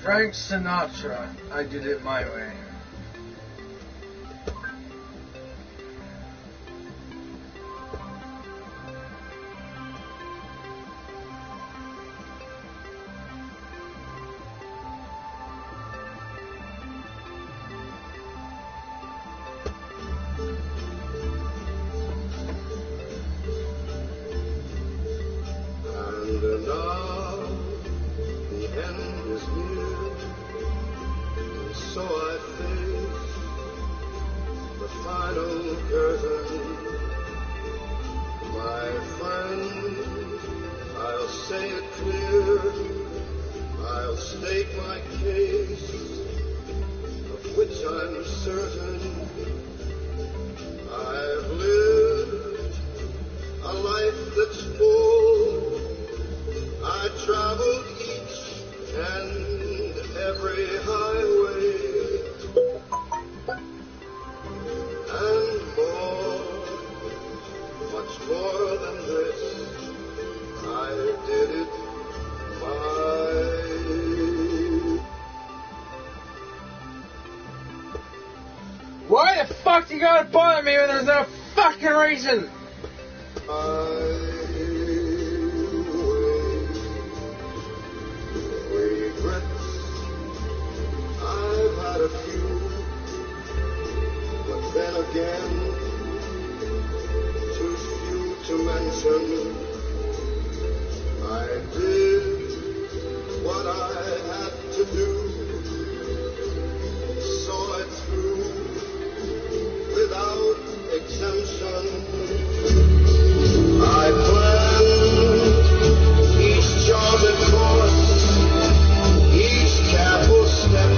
Frank Sinatra, I did it my way. And now the end is near, and so I face the final curtain. My friend, I'll say it clear, I'll state my case, of which I'm certain. I've lived a life that's full. I traveled each and every highway, and more, much more than this, I did it my way. Why the fuck do you gotta bother me when there's no fucking reason? I've had a few, but then again, too few to mention. I did what I had to do, saw it through without exemption. I planned each charted course, each careful step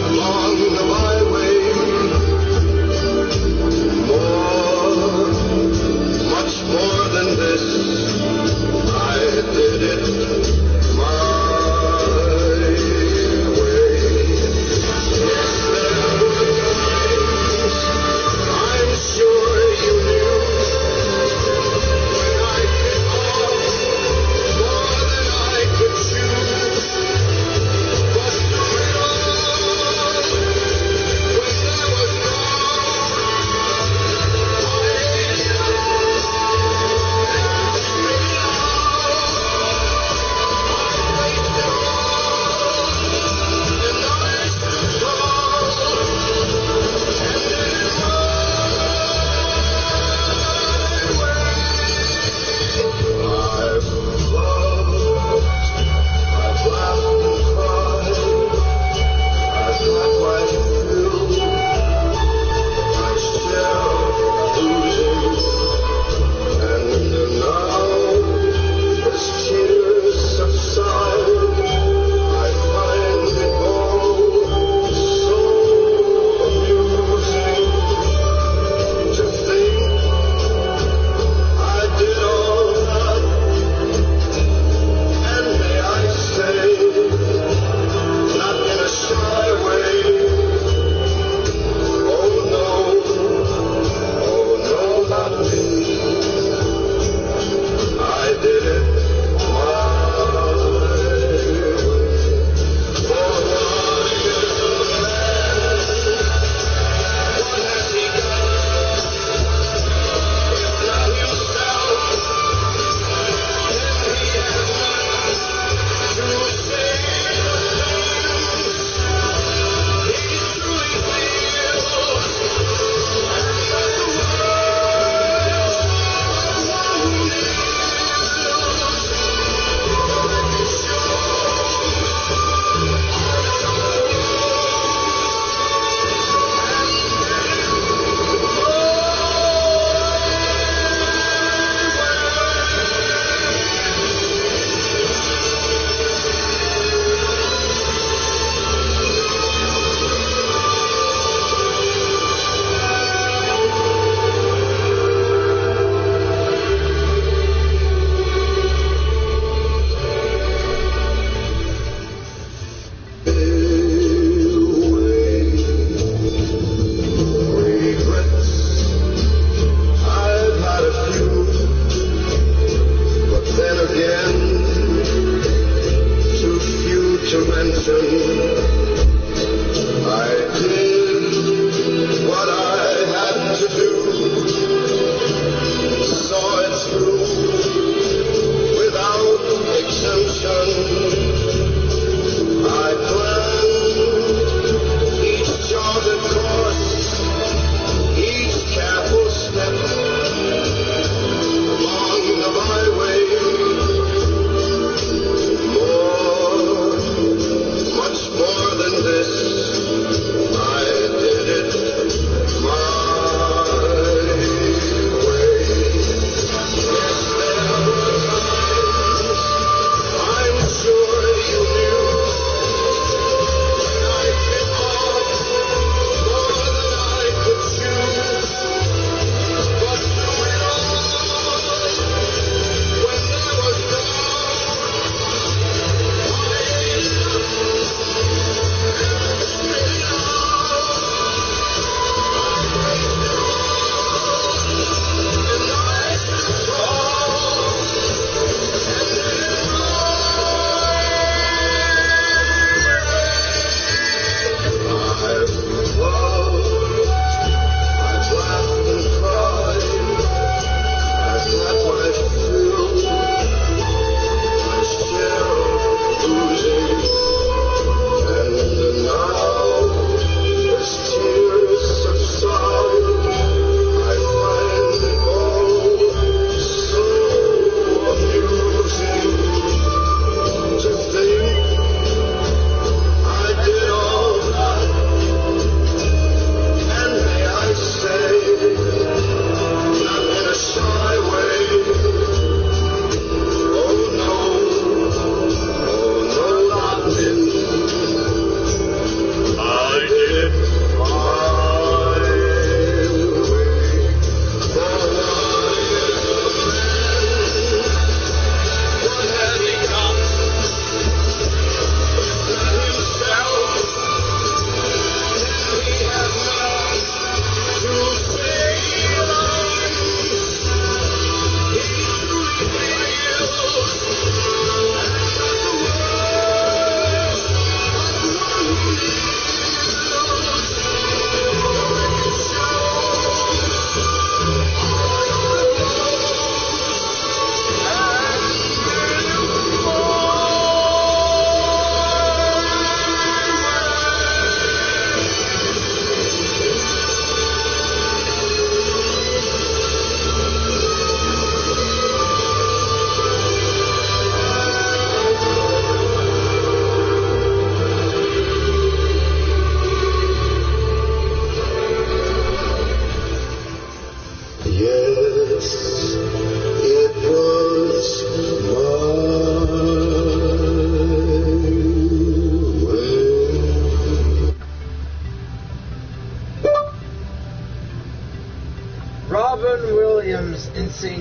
along the byway. More, much more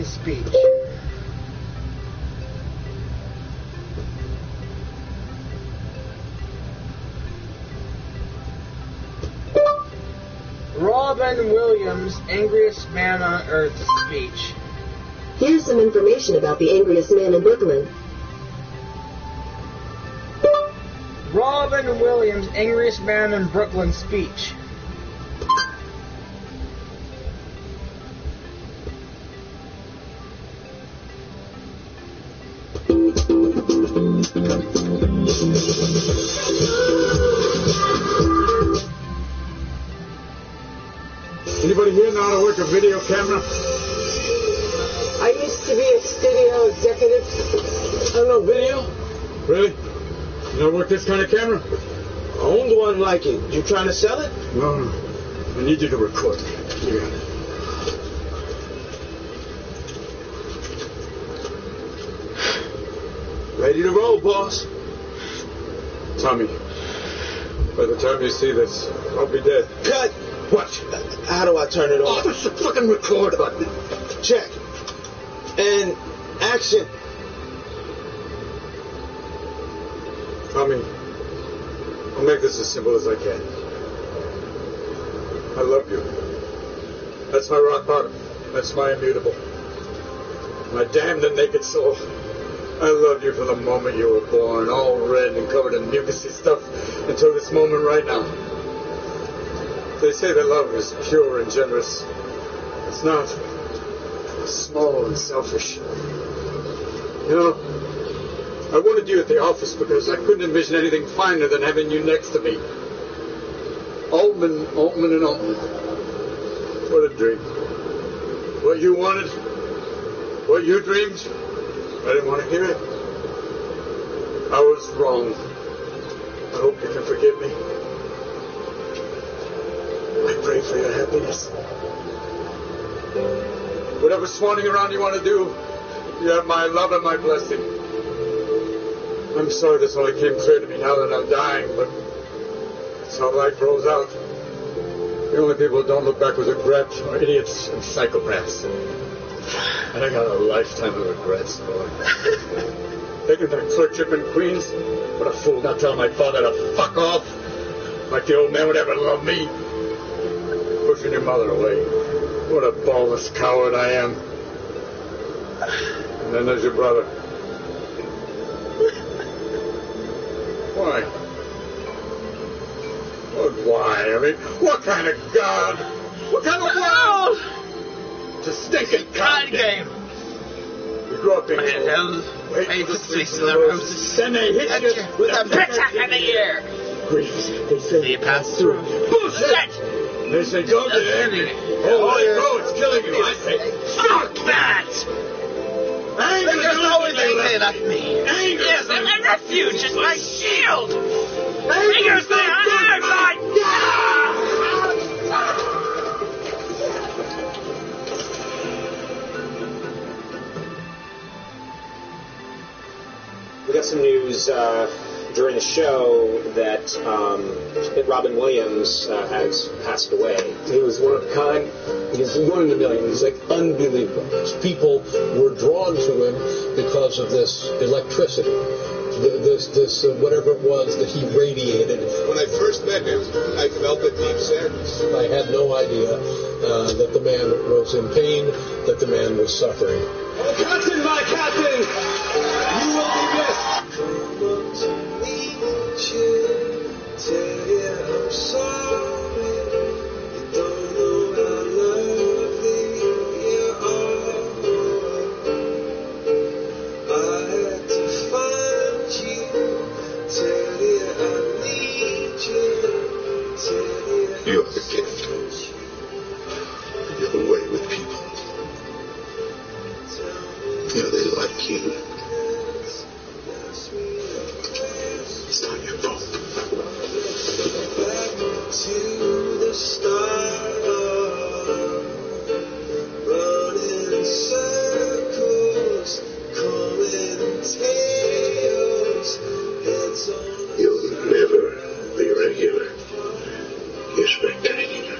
speech. Robin Williams, angriest man on earth speech. Here's some information about the angriest man in Brooklyn. Robin Williams, angriest man in Brooklyn speech. Anybody here know how to work a video camera? I used to be a studio executive. I don't know video. Really? You know how to work this kind of camera? I owned one like it. You trying to sell it? No. I need you to record me. Yeah. Ready to roll, boss. Tommy, by the time you see this, I'll be dead. Cut! What? How do I turn it Oh, off? push the fucking record button. Check. And action. Tommy, I'll make this as simple as I can. I love you. That's my rock bottom. That's my immutable. My damned and naked soul. I loved you from the moment you were born, all red and covered in mucusy stuff, until this moment right now. They say that love is pure and generous. It's not. It's small and selfish. You know, I wanted you at the office because I couldn't envision anything finer than having you next to me. Altman, and Altman. What a dream. What you wanted, what you dreamed, I didn't want to hear it. I was wrong. I hope you can forgive me. I pray for your happiness. Whatever swanning around you want to do, you have my love and my blessing. I'm sorry this only came clear to me now that I'm dying, but that's how life rolls out. The only people who don't look back with regret are idiots and psychopaths. And I got a lifetime of regrets, boy. Taking that clerkship in Queens, what a fool not telling my father to fuck off. Like the old man would ever love me. Pushing your mother away. What a ballless coward I am. And then there's your brother. Why? Why? I mean, what kind of God? What kind of world? It's a stinking card game. You grew up in hell. Then they hit you with a pickaxe in the ear. Griefs, they say you pass through. Bullshit! They say don't get angry. Oh, it's killing you. I say, fuck that! Anger is the only thing they left me. Anger is my refuge. It's my shield. Anger is my undermine. We got some news during the show that Robin Williams has passed away. He was one of a kind. He's one in a million. He's like unbelievable. People were drawn to him because of this electricity, this whatever it was that he radiated. When I first met him, I felt a deep sadness. I had no idea that the man was in pain, that the man was suffering. Oh, Captain, my Captain! You will be missed! I'm sorry, you don't know how lovely you are. I had to find you, tell you I need you, tell you You're the gift. You're the way with people. You know, they like you. It's not your fault. to the start, running circles, coming tails, heads on. You'll never be regular. You're spectacular.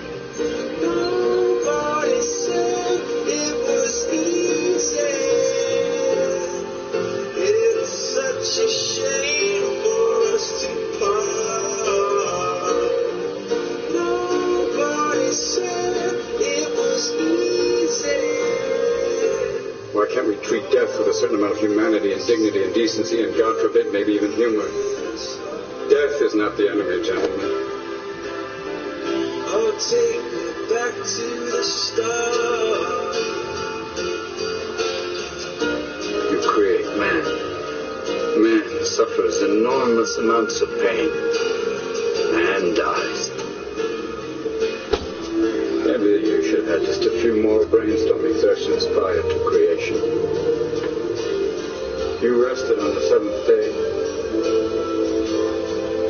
Nobody said it was easy. humanity and dignity and decency and, God forbid, maybe even humor. Death is not the enemy, gentlemen. Oh, take me back to the start. You create man. Man suffers enormous amounts of pain and dies. Maybe you should have had just a few more brainstorming sessions prior to creation. You rested on the seventh day.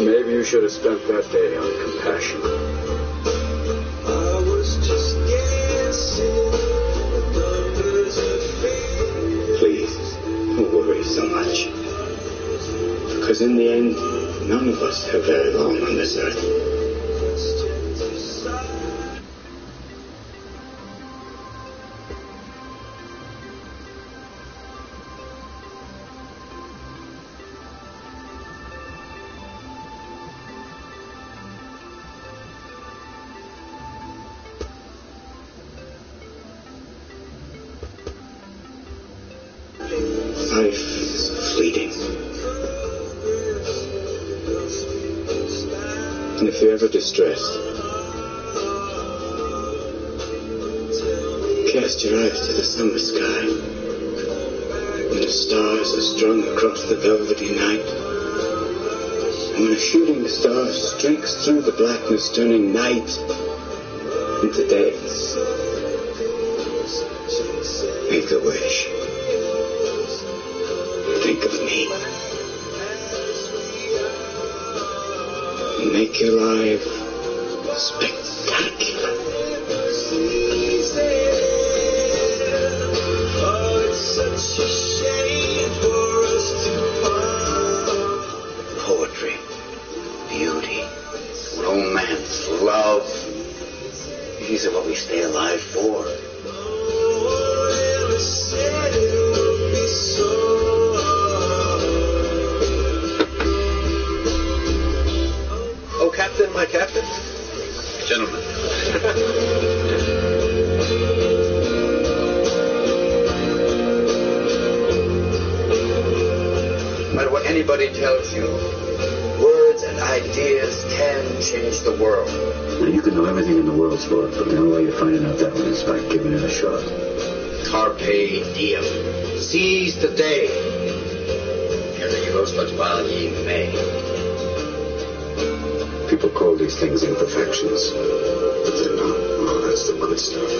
Maybe you should have spent that day on compassion. I was just guessing the numbers of fate. Please, don't worry so much. Because in the end, none of us have very long on this earth. Life is fleeting. And if you're ever distressed, cast your eyes to the summer sky, when the stars are strung across the velvety night, and when a shooting star streaks through the blackness, turning night into day. Make a wish. Think of me. Make your life spectacular. Oh, it's such a shame for us to part. Poetry, beauty, romance, love. These are what we stay alive for. Oh, I said it would be so. Oh, Captain, my Captain. Gentlemen. No matter what anybody tells you, words and ideas can change the world. Now, you can know everything in the world's book, but the only way you're finding out that one is by giving it a shot. Carpe diem. Seize the day. Irregibus while ye may. People call these things imperfections, but they're not. Oh, that's the good stuff.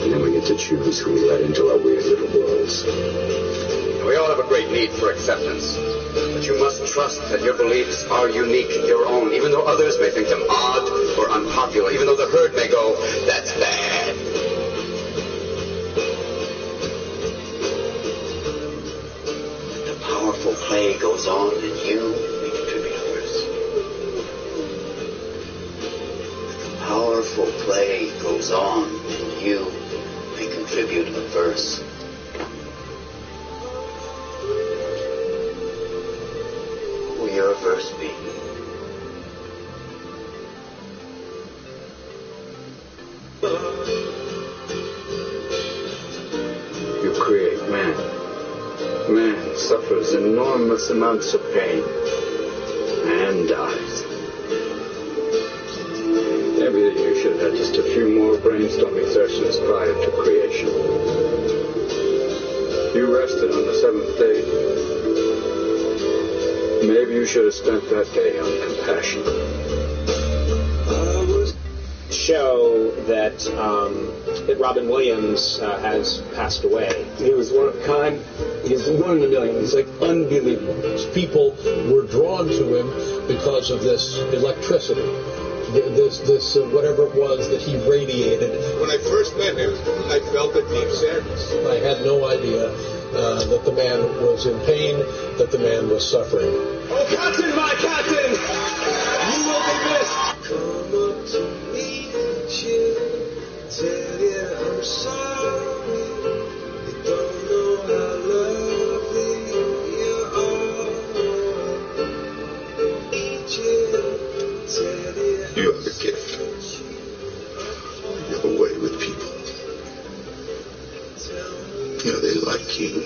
And then we get to choose who we let into our weird little worlds. We all have a great need for acceptance. But you must trust that your beliefs are unique, your own, even though others may think them odd or unpopular, even though the herd may go, that's bad. The powerful play goes on, and you may contribute to verse. The powerful play goes on, and you may contribute a verse. Will your verse be? You create man. Man suffers enormous amounts of pain and dies. Maybe you should have had just a few more brainstorming sessions prior to creation. You rested on the seventh day. Maybe you should have spent that day on compassion. Show that Robin Williams has passed away. He was one of a kind. He's one in a million. He's like unbelievable. People were drawn to him because of this electricity, this whatever it was that he radiated. When I first met him, I felt a deep sadness. I had no idea that the man was in pain, that the man was suffering. Oh, Captain, my Captain! You will be missed! Come up to meet you, tell you I'm sorry. You don't know how lovely you are. Need you, tell you You have a gift. You have a way with people. You know, they like you.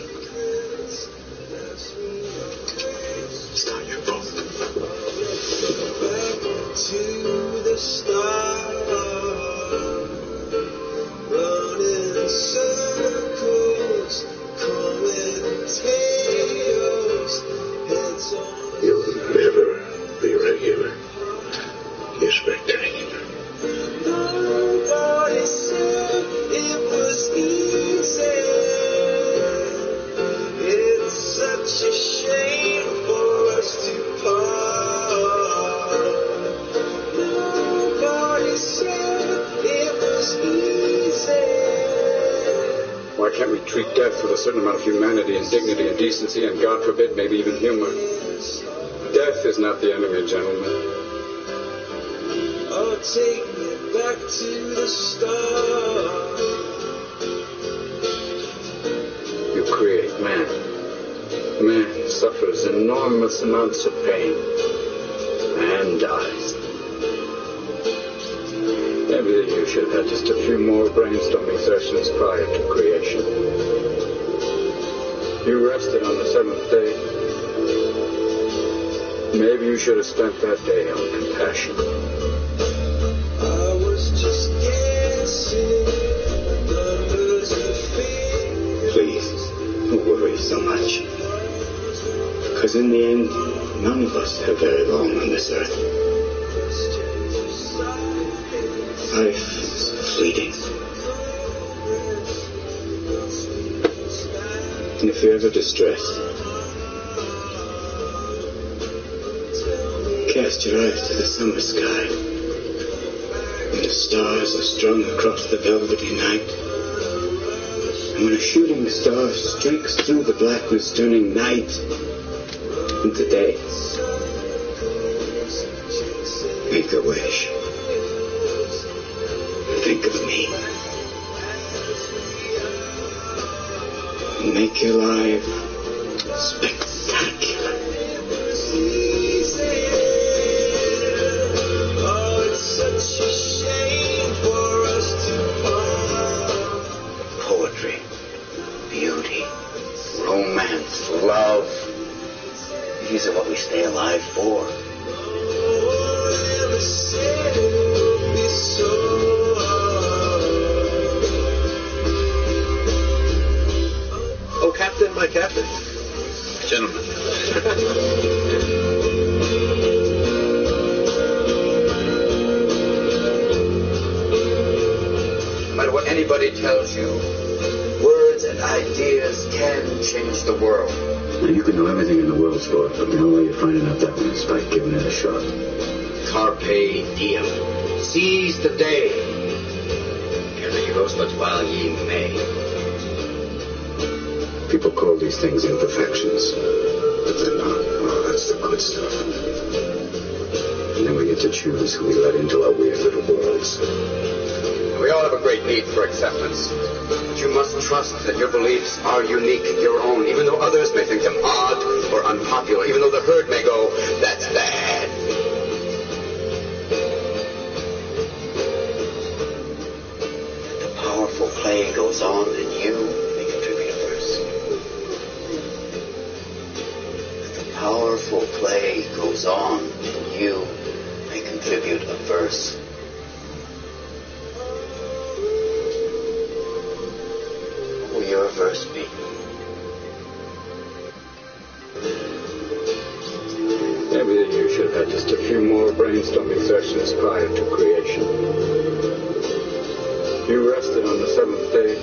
to the stars, running circles, calling tales, heads on. You'll never be regular. You're spectacular. Nobody said it was easy. It's such a shame for us to part. Nobody said it was easy. Why can't we treat death with a certain amount of humanity and dignity and decency and, God forbid, maybe even humor? Death is not the enemy, gentlemen. Oh, take me back to the start. You create man. Man suffers enormous amounts of pain. Man dies. Maybe you should have had just a few more brainstorming sessions prior to creation. You rested on the seventh day. Maybe you should have spent that day on compassion. I was just guessing numbers and figures. Please, don't worry so much. Because in the end, none of us have very long on this earth. Life is fleeting. And if you're ever distressed, cast your eyes to the summer sky. When the stars are strung across the velvety night, and when a shooting star streaks through the blackness, turning night into day, make a wish. Think of me. Make your life spectacular. Oh, it's such a shame for us to part. Poetry, beauty, romance, love. These are what we stay alive for. Oh, never said it would be so. Oh, Captain, my Captain. Gentlemen. No matter what anybody tells you, words and ideas can change the world. Now, you can know everything in the world, sport, but the only way you're finding out that one is by giving it a shot. Carpe diem. Seize the day. Carry yours but while ye may. People call these things imperfections, but they're not. Oh, that's the good stuff. And then we get to choose who we let into our weird little worlds. We all have a great need for acceptance. But you must trust that your beliefs are unique, your own, even though others may think them odd or unpopular, even though the herd may go, that's bad. The powerful play goes on, and you may contribute a verse. The powerful play goes on, and you may contribute a verse. What will your verse be? Maybe you should have had just a few more brainstorming sessions prior to creation. You rested on the seventh day.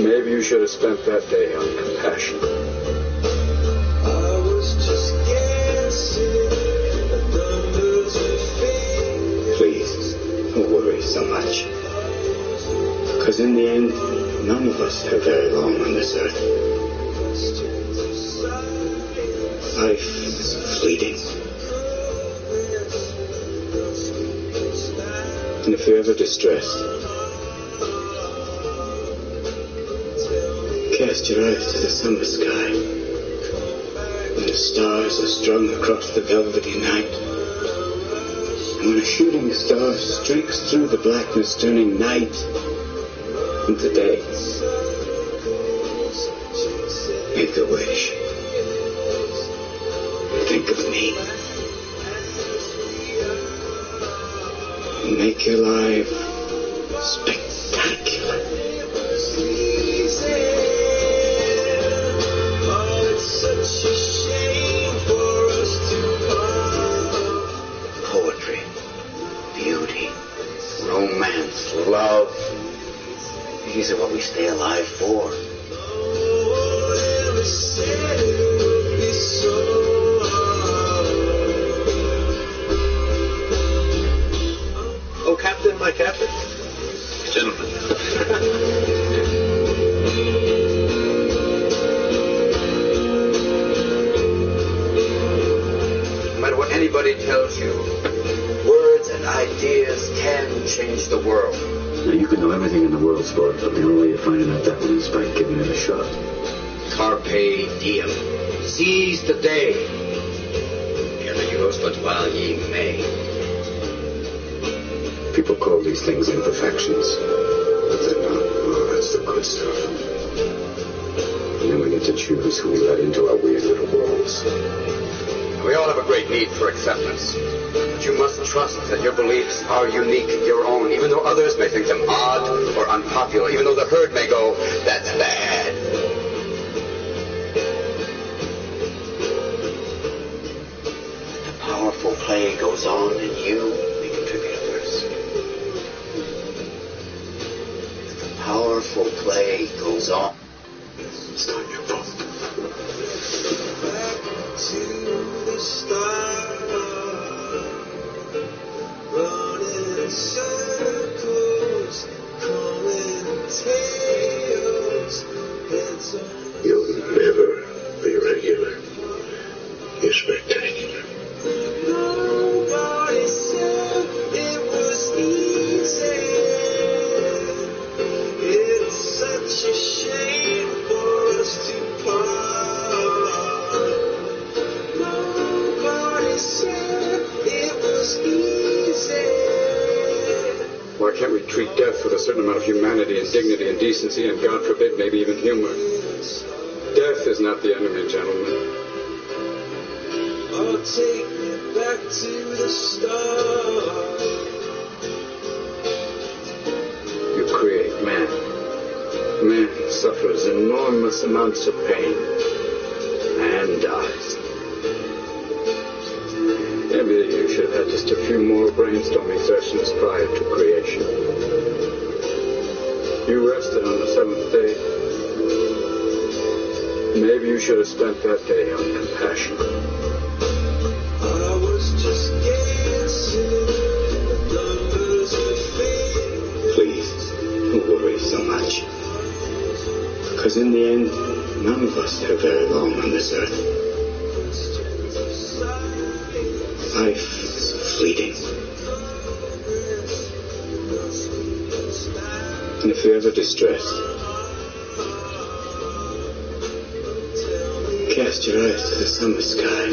Maybe you should have spent that day on compassion. I was just guessing numbers and figures. Please, don't worry so much. Because in the end, none of us have very long on this earth. Life is fleeting. And if you're ever distressed, cast your eyes to the summer sky. When the stars are strung across the velvety night, and when a shooting star streaks through the blackness, turning night into day, make a wish. Think of me. make your life spectacular. Poetry, beauty, romance, love. These are what we stay alive for. Oh, Captain, my Captain. Gentlemen. No matter what anybody tells you, words and ideas can change the world. Now, you can know everything in the world, sport, but the only way of finding out that one is by giving it a shot. Carpe diem. Seize the day. Gather yours but while ye may. People call these things imperfections, but they're not. Oh, that's the good stuff. And then we get to choose who we let into our weird little worlds. We all have a great need for acceptance. But you must trust that your beliefs are unique, your own, even though others may think them odd or unpopular, even though the herd may go, that's bad. The powerful play goes on, and you may contribute others. The powerful play goes on. It's not your fault. To the stars, running in circles, calling tales. You'll never be regular. You're spectacular. Nobody said it was easy. It's such a shame for us to part. Nobody said it was easy. Why can't we treat death with a certain amount of humanity and dignity and decency and, God forbid, maybe even humor? Death is not the enemy, gentlemen. Oh, take me back to the start. You create man. Man suffers enormous amounts of pain and dies. Maybe you should have had just a few more brainstorming sessions prior to creation. You rested on the seventh day. Maybe you should have spent that day on compassion. I was just guessing the numbers were fake. Please, don't worry so much. Because in the end, none of us live very long on this earth. Life is fleeting. And if you're ever distressed, cast your eyes to the summer sky.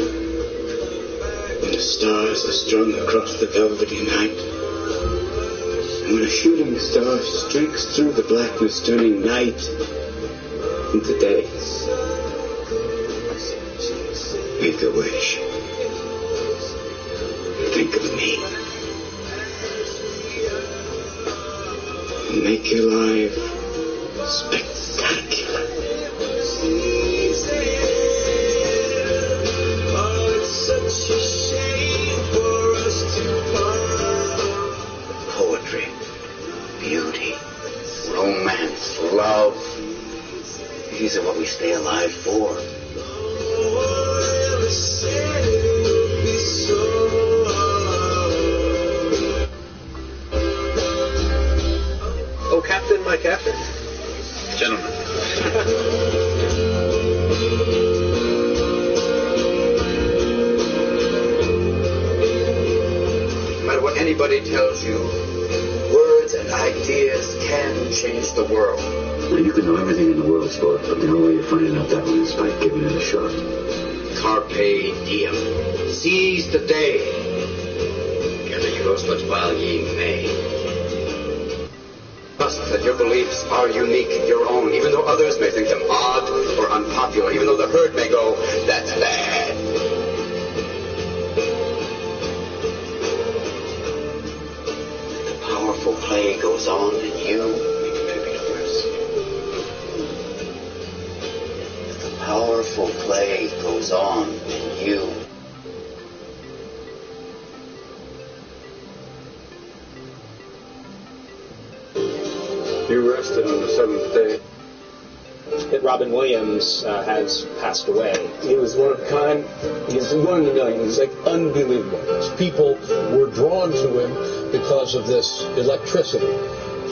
When the stars are strung across the velvety night, and when a shooting star streaks through the blackness, turning night into day, make a wish. Think of me. Make your life spectacular. Oh, it's such a shame for us to part. Poetry, beauty, romance, love. These are what we stay alive for. Oh, said it would be so hard. Oh, Captain, my Captain. Gentlemen. No matter what anybody tells you, words and ideas can change the world. Now, you can know everything in the world, sport, but the only way of finding out that one is by giving it a shot. Carpe diem. Seize the day. Gather yours but while ye may. Trust that your beliefs are unique, your own, even though others may think them odd or unpopular, even though the herd may go, that's bad. goes on in you. You rested on the seventh day. That Robin Williams has passed away. He was one of a kind. He's one in a million. He's like unbelievable. People were drawn to him because of this electricity,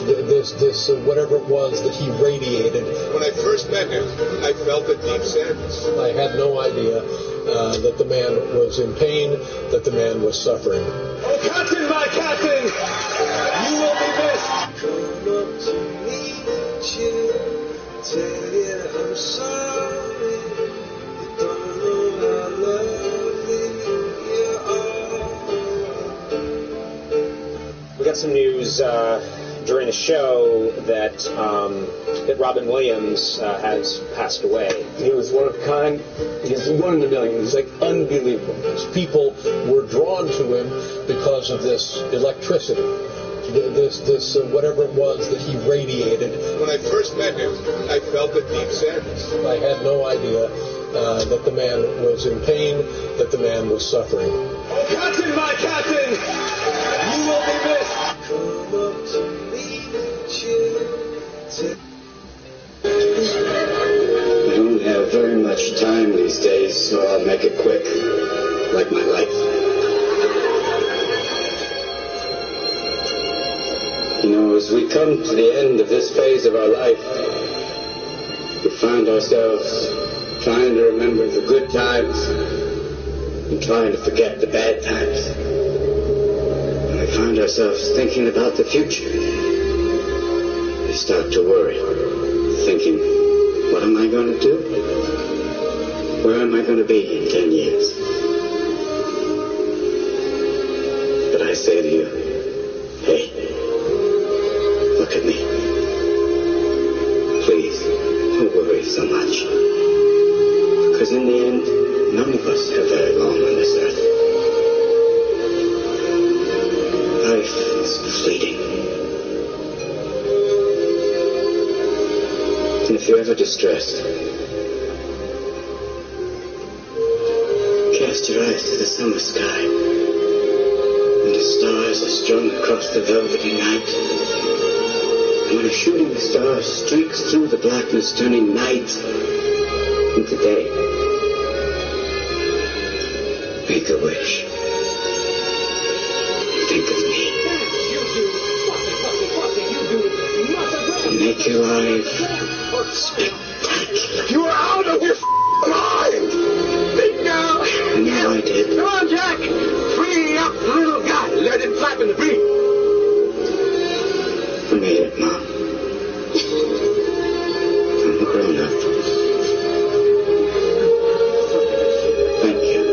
this whatever it was that he radiated. When I first met him, I felt a deep sadness. I had no idea that the man was in pain, that the man was suffering. Oh, Captain, my Captain! You will be missed! Come up to meet you, tell you I'm sorry. You don't know how lovely you are. We got some news during the show that Robin Williams has passed away. He was one of a kind. He's one in a million. He's like unbelievable. People were drawn to him because of this electricity, this whatever it was that he radiated. When I first met him, I felt a deep sadness. I had no idea that the man was in pain, that the man was suffering. Oh, Captain, my Captain! You will be missed! Come up to meet you. I don't have very much time these days, so I'll make it quick, like my life. You know, as we come to the end of this phase of our life, we find ourselves trying to remember the good times and trying to forget the bad times. And we find ourselves thinking about the future. We start to worry, thinking, what am I going to do? Where am I going to be in 10 years? But I say to you, hey, look at me. Please, don't worry so much. Because in the end, none of us have very long on this earth. Life is fleeting. And if you're ever distressed, cast your eyes to the summer sky, and the stars are strung across the velvety night. And when a shooting star streaks through the blackness, turning night into day, make a wish. Think of me. And make your life spectacular. You are out of your mind! Think now! And now I did. Come on, Jack! Free up the little guy! Let him flap in the breeze! I made it, Mom. I'm a grown-up. Thank you.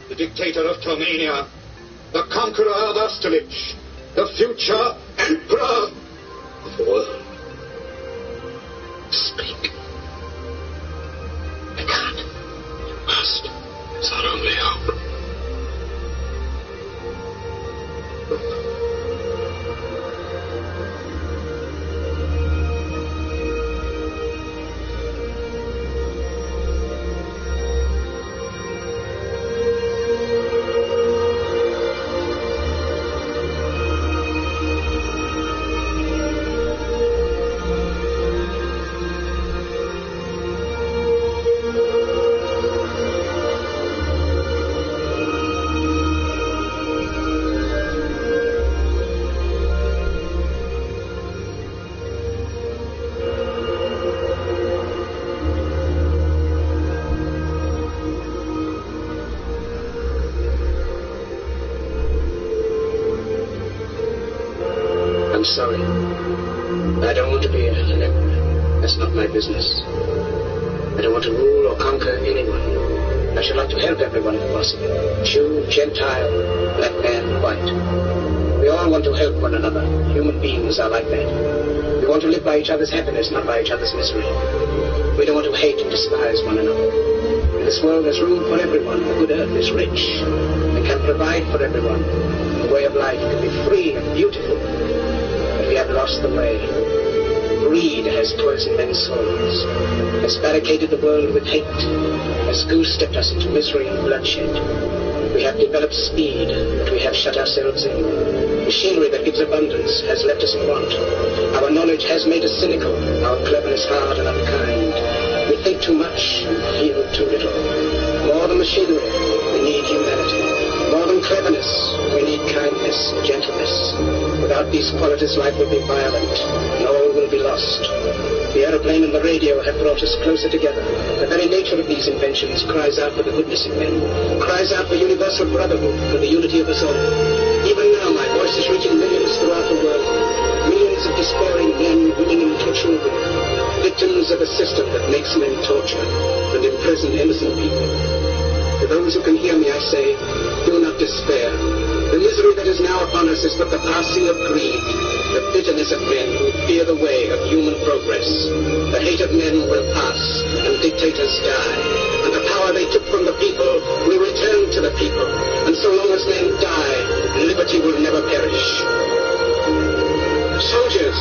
The dictator of Tomania, the conqueror of Austerlitz, the future emperor of the world. Speak. I can't. You must. It's our only hope. I'm sorry. I don't want to be an emperor. That's not my business. I don't want to rule or conquer anyone. I should like to help everyone if possible. Jew, Gentile, black man, white. We all want to help one another. Human beings are like that. We want to live by each other's happiness, not by each other's misery. We don't want to hate and despise one another. In this world there's room for everyone. The good earth is rich and can provide for everyone. The way of life can be free and beautiful. But we have lost the way. Greed has poisoned men's souls, has barricaded the world with hate, has goose-stepped us into misery and bloodshed. We have developed speed, but we have shut ourselves in. Machinery that gives abundance has left us in want. Our knowledge has made us cynical, our cleverness hard and unkind. We think too much and feel too little. More than machinery, we need humanity. More than cleverness, we need kindness and gentleness. Without these qualities, life will be violent, and all will be lost. The aeroplane and the radio have brought us closer together. The very nature of these inventions cries out for the goodness in men, cries out for universal brotherhood, for the unity of us all. Even now, my voice is reaching millions throughout the world. Millions of despairing men, women, and children, victims of a system that makes men torture and imprison innocent people. To those who can hear me, I say, do not despair. The misery that is now upon us is but the passing of greed, the bitterness of men who fear the way of human progress. The hate of men will pass, and dictators die, and the power they took from the people will return to the people. And so long as men die, liberty will never perish. Soldiers,